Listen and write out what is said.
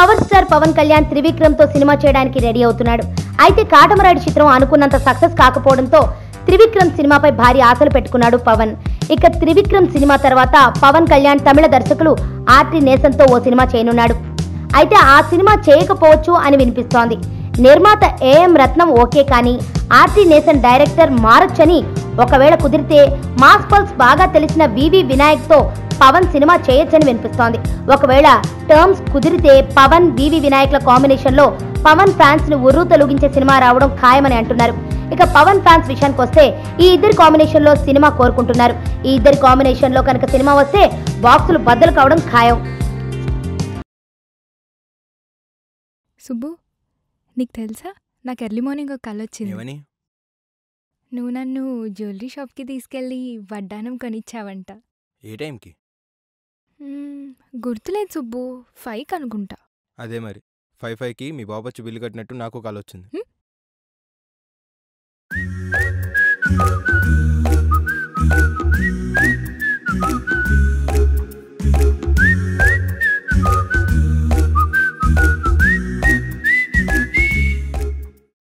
Power star Pawan Kalyan Trivikram తో cinema చేయడానికి ready అవుతున్నాడు. అయితే కాటమరాయుడు చిత్రం అనుకున్నంత సక్సెస్ కాకపోవడంతో త్రివిక్రమ్ సినిమాపై భారీ ఆశలు పెట్టుకున్నాడు పవన్. ఇక త్రివిక్రమ్ సినిమా తర్వాత పవన్ కళ్యాణ్ తమిళ దర్శకులు ఆర్టి నేసన్తో ఓ సినిమా చేయనున్నాడు. అయితే ఆ సినిమా చేయకపోవచ్చు అని వినిపిస్తోంది. నిర్మాత ఏఎం రత్నం ఓకే, కానీ ఆర్టి నేసన్ డైరెక్టర్ మారొచ్చని, ఒకవేళ కుదిరితే మాస్ పల్స్ బాగా తెలిసిన వివి వినాయక్తో పవన్ సినిమా చేయొచ్చని వినిపిస్తోంది. ఒకవేళ టర్మ్స్ కుదిరితే పవన్ వివి వినాయక్ల కాంబినేషన్లో పవన్ ఫ్యాన్స్ ను ఉర్రూ తొలగించే సినిమా రావడం ఖాయమని అంటున్నారు. ఇక పవన్ ఫ్యాన్స్ విషయానికి వస్తే ఈ ఇద్దరి కాంబినేషన్ లో సినిమా కోరుకుంటున్నారు. ఈ ఇద్దరి కాంబినేషన్ లో కనుక సినిమా వస్తే బాక్సులు బద్దలు కావడం ఖాయం. సుబ్బు, నీకు తెలుసా, నాకు ఎర్లీ మార్నింగ్ ఒక కల వచ్చింది. నువ్వు నన్ను జ్యువెలరీ షాప్కి తీసుకెళ్ళి వడ్డానం కొనిచ్చావంట. ఏ టైంకి? గుర్తులేదు సుబ్బు, 5కి అనుకుంటా. అదే మరి 5కి మీ బాబొచ్చి బిల్లు కట్టినట్టు నాకు కాల్ వచ్చింది.